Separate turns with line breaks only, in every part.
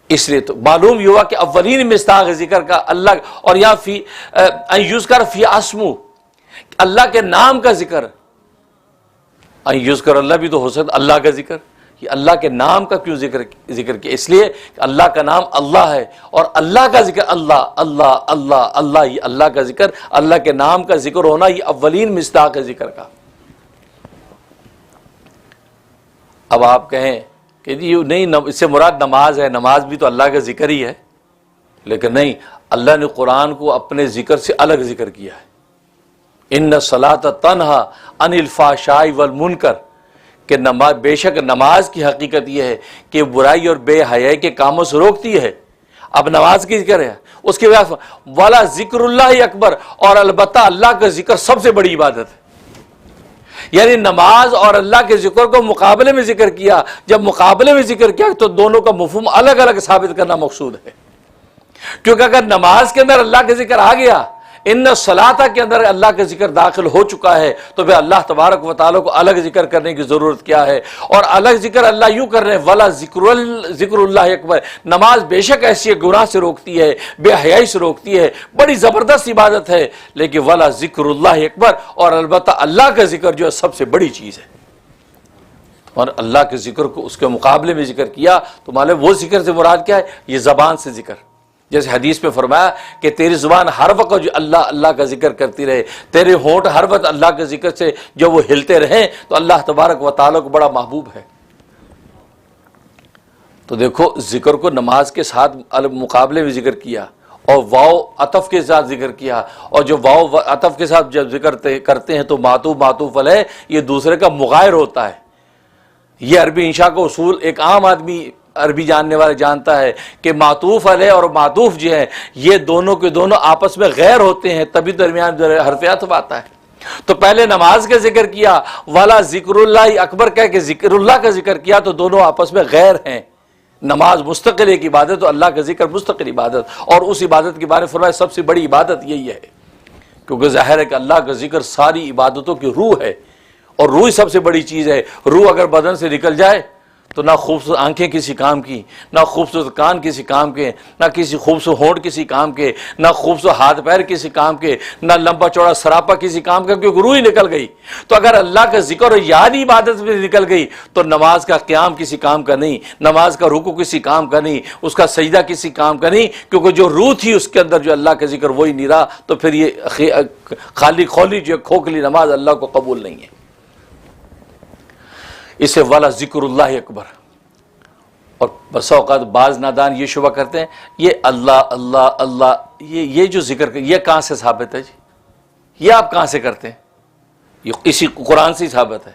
اس لیے تو معلوم یہ ہوا کہ اولین مصداق ذکر کا اللہ، اور یہاں فی یذکر فی اسمو، اللہ کے نام کا ذکر، یذکر اللہ بھی تو ہو سکتا اللہ کا ذکر، یہ اللہ کے نام کا کیوں ذکر کیا؟ اس لیے کہ اللہ کا نام اللہ ہے، اور اللہ کا ذکر اللہ اللہ اللہ اللہ، یہ اللہ کا ذکر، اللہ کے نام کا ذکر ہونا یہ اولین مصداق ہے ذکر کا۔ اب آپ کہیں کہ جی نہیں اس سے مراد نماز ہے، نماز بھی تو اللہ کا ذکر ہی ہے، لیکن نہیں، اللہ نے قرآن کو اپنے ذکر سے الگ ذکر کیا ہے۔ ان الصلاۃ تنہی عن الفحشاء والمنکر، کہ نماز، بے شک نماز کی حقیقت یہ ہے کہ برائی اور بے حیائی کے کاموں سے روکتی ہے۔ اب نماز کی ذکر ہے، اس کے بعد والا ذکر اللہ اکبر، اور البتہ اللہ کا ذکر سب سے بڑی عبادت ہے۔ یعنی نماز اور اللہ کے ذکر کو مقابلے میں ذکر کیا، جب مقابلے میں ذکر کیا تو دونوں کا مفہوم الگ الگ ثابت کرنا مقصود ہے، کیونکہ اگر نماز کے اندر اللہ کا ذکر آ گیا، ان الصلاۃ کے اندر اللہ کا ذکر داخل ہو چکا ہے، تو پھر اللہ تبارک و تعالیٰ کو الگ ذکر کرنے کی ضرورت کیا ہے؟ اور الگ ذکر اللہ یوں کر رہے ہیں، ولا ذکر اللہ اکبر، نماز بے شک ایسی گناہ سے روکتی ہے، بے حیائی سے روکتی ہے، بڑی زبردست عبادت ہے، لیکن ولا ذکر اللہ اکبر، اور البتہ اللہ کا ذکر جو ہے سب سے بڑی چیز ہے۔ اور اللہ کے ذکر کو اس کے مقابلے میں ذکر کیا تو معلوم وہ ذکر سے مراد کیا ہے؟ یہ زبان سے ذکر، جیسے حدیث میں فرمایا کہ تیری زبان ہر وقت جو اللہ اللہ کا ذکر کرتی رہے، تیرے ہونٹ ہر وقت اللہ کے ذکر سے جو وہ ہلتے رہیں، تو اللہ تبارک و تعالیٰ کو بڑا محبوب ہے۔ تو دیکھو ذکر کو نماز کے ساتھ مقابلے میں ذکر کیا، اور واو عطف کے ساتھ ذکر کیا، اور جو واو عطف کے ساتھ جب ذکر کرتے ہیں تو معطوف معطوف علیہ یہ دوسرے کا مغایر ہوتا ہے۔ یہ عربی انشاء کا اصول ایک عام آدمی عربی جاننے والے جانتا ہے کہ معطوف علیہ اور معطوف جو ہے یہ دونوں کے دونوں آپس میں غیر ہوتے ہیں، تبھی درمیان حرف عطف آتا ہے۔ تو پہلے نماز کا ذکر کیا، والا ذکر اللہ اکبر کہہ کے ذکر اللہ کا ذکر کیا، تو دونوں آپس میں غیر ہیں۔ نماز مستقل ایک عبادت، اور اللہ کا ذکر مستقل عبادت، اور اس عبادت کے بارے میں فرمایا سب سے بڑی عبادت یہی ہے، کیونکہ ظاہر ہے کہ اللہ کا ذکر ساری عبادتوں کی روح ہے، اور روح سب سے بڑی چیز ہے۔ روح اگر بدن سے نکل جائے تو نہ خوبصورت آنکھیں کسی کام کی، نہ خوبصورت کان کسی کام کے، نہ کسی خوبصورت ہونٹ کسی کام کے، نہ خوبصورت ہاتھ پیر کسی کام کے، نہ لمبا چوڑا سراپا کسی کام کا، کیونکہ روح ہی نکل گئی۔ تو اگر اللہ کا ذکر اور یاد ہی عبادت میں نکل گئی تو نماز کا قیام کسی کام کا نہیں، نماز کا رکوع کسی کام کا نہیں، اس کا سجدہ کسی کام کا نہیں، کیونکہ جو روح تھی اس کے اندر جو اللہ کا ذکر وہی نہیں رہا، تو پھر یہ خالی خولی جو کھوکھلی نماز اللہ کو قبول نہیں ہے۔ اسے والا ذکر اللہ اکبر۔ اور بسا اوقات بعض نادان یہ شبہ کرتے ہیں یہ اللہ اللہ اللہ، یہ جو ذکر یہ کہاں سے ثابت ہے جی؟ یہ آپ کہاں سے کرتے ہیں؟ یہ اسی قرآن سے ہی ثابت ہے۔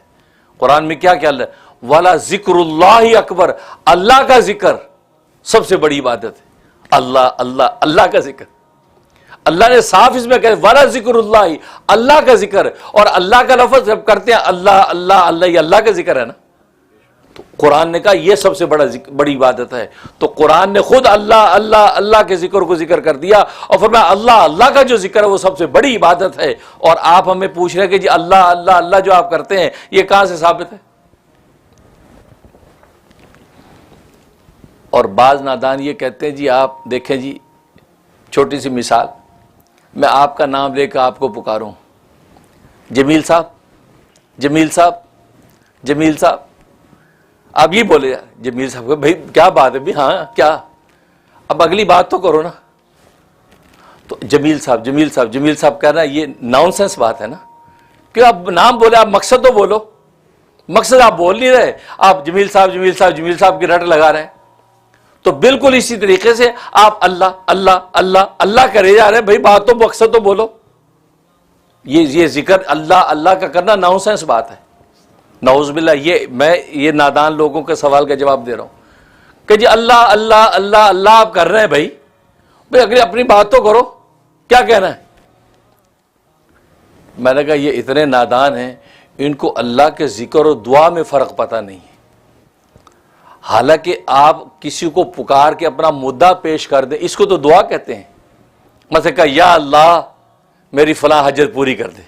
قرآن میں کیا اللہ والا ذکر اللہ اکبر، اللہ کا ذکر سب سے بڑی عبادت ہے۔ اللہ اللہ اللہ کا ذکر، اللہ نے صاف اس میں کہا والا ذکر اللہ، اللہ کا ذکر، اور اللہ کا لفظ جب کرتے ہیں اللہ اللہ اللہ، یہ اللہ کا ذکر ہے نا۔ تو قرآن نے کہا یہ سب سے بڑی عبادت ہے، تو قرآن نے خود اللہ اللہ اللہ کے ذکر کو ذکر کر دیا، اور فرمایا اللہ اللہ کا جو ذکر ہے وہ سب سے بڑی عبادت ہے۔ اور آپ ہمیں پوچھ رہے ہیں کہ جی اللہ اللہ اللہ جو آپ کرتے ہیں یہ کہاں سے ثابت ہے؟ اور بعض نادان یہ کہتے ہیں جی آپ دیکھیں جی، چھوٹی سی مثال، میں آپ کا نام لے کر آپ کو پکاروں، جمیل صاحب جمیل صاحب جمیل صاحب، آپ یہ بولے جمیل صاحب کو، بھائی کیا بات ہے بھی، ہاں کیا، اب اگلی بات تو کرو نا۔ تو جمیل صاحب جمیل صاحب جمیل صاحب کہنا یہ نان سینس بات ہے نا، کہ آپ نام بولے، آپ مقصد تو بولو، مقصد آپ بول نہیں رہے، آپ جمیل صاحب جمیل صاحب جمیل صاحب کی رٹ لگا رہے ہیں۔ تو بالکل اسی طریقے سے آپ اللہ اللہ اللہ اللہ کرے جا رہے ہیں، بھائی بات تو مقصد تو بولو۔ یہ ذکر اللہ اللہ کا کرنا نان سینس بات ہے، نعوذ باللہ۔ یہ نادان لوگوں کے سوال کا جواب دے رہا ہوں کہ جی اللہ اللہ اللہ اللہ آپ کر رہے ہیں، بھائی اگلی اپنی بات تو کرو، کیا کہنا ہے؟ میں نے کہا یہ اتنے نادان ہیں، ان کو اللہ کے ذکر اور دعا میں فرق پتہ نہیں ہے۔ حالانکہ آپ کسی کو پکار کے اپنا مدعا پیش کر دیں، اس کو تو دعا کہتے ہیں۔ مثلا کہا یا اللہ میری فلاں حاجت پوری کر دے،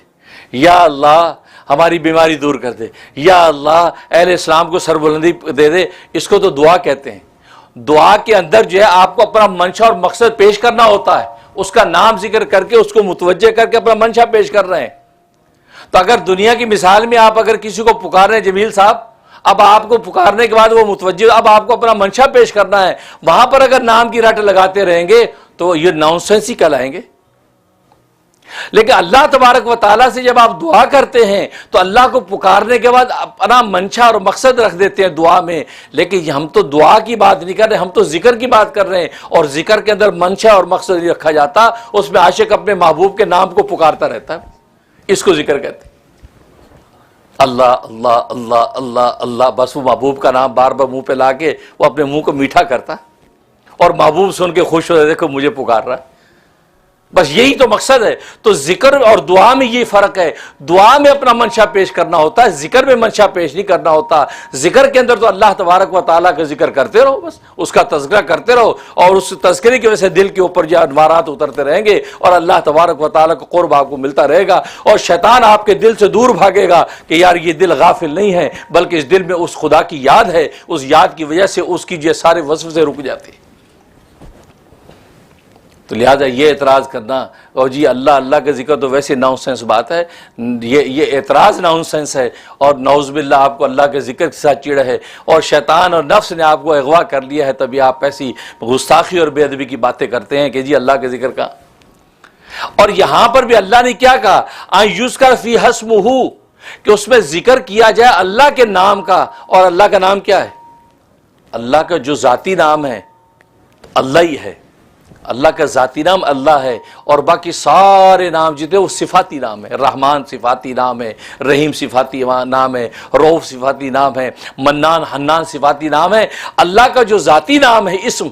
یا اللہ ہماری بیماری دور کر دے، یا اللہ اہل اسلام کو سربلندی دے دے، اس کو تو دعا کہتے ہیں۔ دعا کے اندر جو ہے آپ کو اپنا منشا اور مقصد پیش کرنا ہوتا ہے، اس کا نام ذکر کر کے اس کو متوجہ کر کے اپنا منشا پیش کر رہے ہیں۔ تو اگر دنیا کی مثال میں آپ اگر کسی کو پکار رہے ہیں جمیل صاحب، اب آپ کو پکارنے کے بعد وہ متوجہ، اب آپ کو اپنا منشا پیش کرنا ہے، وہاں پر اگر نام کی رٹ لگاتے رہیں گے تو یہ نان سینس ہی کہلائیں گے۔ لیکن اللہ تبارک و تعالیٰ سے جب آپ دعا کرتے ہیں تو اللہ کو پکارنے کے بعد اپنا منشا اور مقصد رکھ دیتے ہیں دعا میں۔ لیکن ہم تو دعا کی بات نہیں کر رہے، ہم تو ذکر کی بات کر رہے ہیں، اور ذکر کے اندر منشا اور مقصد نہیں رکھا جاتا، اس میں عاشق اپنے محبوب کے نام کو پکارتا رہتا ہے، اس کو ذکر کہتے ہیں۔ اللہ اللہ اللہ اللہ اللہ، بس وہ محبوب کا نام بار بار منہ پہ لا کے وہ اپنے منہ کو میٹھا کرتا، اور محبوب سن کے خوش ہو، دیکھو مجھے پکار رہا ہے، بس یہی تو مقصد ہے۔ تو ذکر اور دعا میں یہ فرق ہے، دعا میں اپنا منشا پیش کرنا ہوتا ہے، ذکر میں منشا پیش نہیں کرنا ہوتا۔ ذکر کے اندر تو اللہ تبارک و تعالیٰ کا ذکر کرتے رہو، بس اس کا تذکرہ کرتے رہو، اور اس تذکرے کی وجہ سے دل کے اوپر جو انوارات اترتے رہیں گے، اور اللہ تبارک و تعالیٰ کا قرب آپ کو ملتا رہے گا، اور شیطان آپ کے دل سے دور بھاگے گا کہ یار یہ دل غافل نہیں ہے، بلکہ اس دل میں اس خدا کی یاد ہے، اس یاد کی وجہ سے اس کی جو سارے وسوسے رک جاتے ہیں۔ تو لہٰذا یہ اعتراض کرنا اور جی اللہ اللہ کا ذکر تو ویسے ناؤن سینس بات ہے، یہ اعتراض ناؤن سینس ہے، اور نعوذ باللہ آپ کو اللہ کے ذکر کے ساتھ چڑ ہے، اور شیطان اور نفس نے آپ کو اغوا کر لیا ہے، تبھی آپ ایسی گستاخی اور بے ادبی کی باتیں کرتے ہیں کہ جی اللہ کے ذکر کا۔ اور یہاں پر بھی اللہ نے کیا کہا، ان یذکر فی اسمہ، کہ اس میں ذکر کیا جائے اللہ کے نام کا، اور اللہ کا نام کیا ہے؟ اللہ کا جو ذاتی نام ہے اللہ ہی ہے، اللہ کا ذاتی نام اللہ ہے، اور باقی سارے نام جتنے وہ صفاتی نام ہے۔ رحمان صفاتی نام ہے، رحیم صفاتی نام ہے، رؤوف صفاتی نام ہے، منان حنان صفاتی نام ہے۔ اللہ کا جو ذاتی نام ہے، اسم،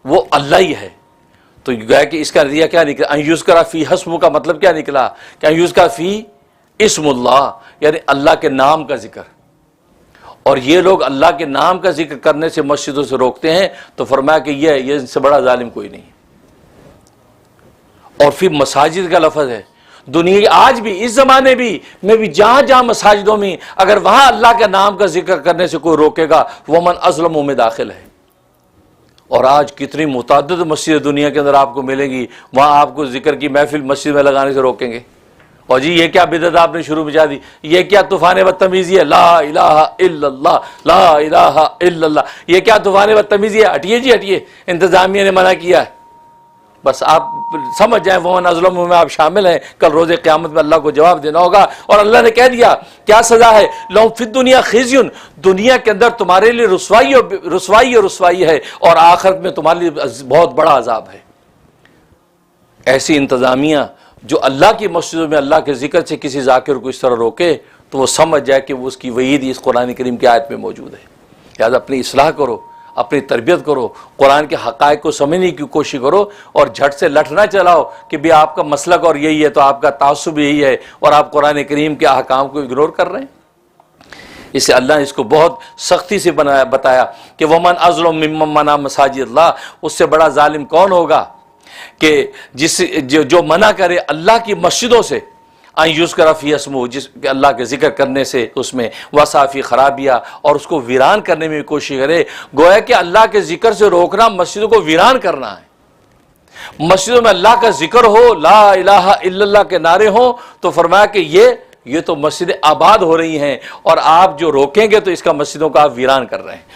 وہ اللہ ہی ہے۔ تو گویا کہ اس کا نتیجہ کیا نکلا، ان یذکر فی اسمہ کا مطلب کیا نکلا کہ ان یذکر فی اسم اللہ، یعنی اللہ کے نام کا ذکر۔ اور یہ لوگ اللہ کے نام کا ذکر کرنے سے مسجدوں سے روکتے ہیں، تو فرمایا کہ یہ ان سے بڑا ظالم کوئی نہیں۔ اور پھر مساجد کا لفظ ہے، دنیا آج بھی اس زمانے میں بھی جہاں جہاں مساجدوں میں اگر وہاں اللہ کے نام کا ذکر کرنے سے کوئی روکے گا، وہ من اظلم میں داخل ہے۔ اور آج کتنی متعدد مسجد دنیا کے اندر آپ کو ملیں گی، وہاں آپ کو ذکر کی محفل مسجد میں لگانے سے روکیں گے، اور جی یہ کیا بدعت آپ نے شروع مچا دی، یہ کیا طوفان بدتمیزی ہے، لا الہ الا اللہ لا الہ الا اللہ، یہ کیا طوفان بدتمیزی ہے، ہٹیے جی ہٹیے، انتظامیہ نے منع کیا ہے۔ بس آپ سمجھ جائیں ومن اظلم میں آپ شامل ہیں، کل روز قیامت میں اللہ کو جواب دینا ہوگا، اور اللہ نے کہہ دیا کیا سزا ہے، لہم فی الدنیا خزی، دنیا کے اندر تمہارے لیے رسوائی ہے، اور آخرت میں تمہارے لیے بہت بڑا عذاب ہے۔ ایسی انتظامیہ جو اللہ کی مسجدوں میں اللہ کے ذکر سے کسی ذاکر کو اس طرح روکے، تو وہ سمجھ جائے کہ وہ اس کی وعید اس قرآن کریم کی آیت میں موجود ہے۔ لہٰذا اپنی اصلاح کرو، اپنی تربیت کرو، قرآن کے حقائق کو سمجھنے کی کوشش کرو، اور جھٹ سے لٹ نہ چلاؤ کہ بھی آپ کا مسلک اور یہی ہے تو آپ کا تعصب یہی ہے، اور آپ قرآن کریم کے احکام کو اگنور کر رہے ہیں۔ اس سے اللہ نے اس کو بہت سختی سے بتایا کہ ومن اظلم ممن منع مساجد اللہ، اس سے بڑا ظالم کون ہوگا کہ جو منع کرے اللہ کی مسجدوں سے، ان یذکر فی اسمہ، جس اللہ کے ذکر کرنے سے اس میں وصافی خرابیہ، اور اس کو ویران کرنے میں کوشش کرے۔ گویا کہ اللہ کے ذکر سے روکنا مسجدوں کو ویران کرنا ہے۔ مسجدوں میں اللہ کا ذکر ہو، لا الہ الا اللہ کے نعرے ہوں، تو فرمایا کہ یہ تو مسجدیں آباد ہو رہی ہیں، اور آپ جو روکیں گے تو اس کا مسجدوں کا آپ ویران کر رہے ہیں۔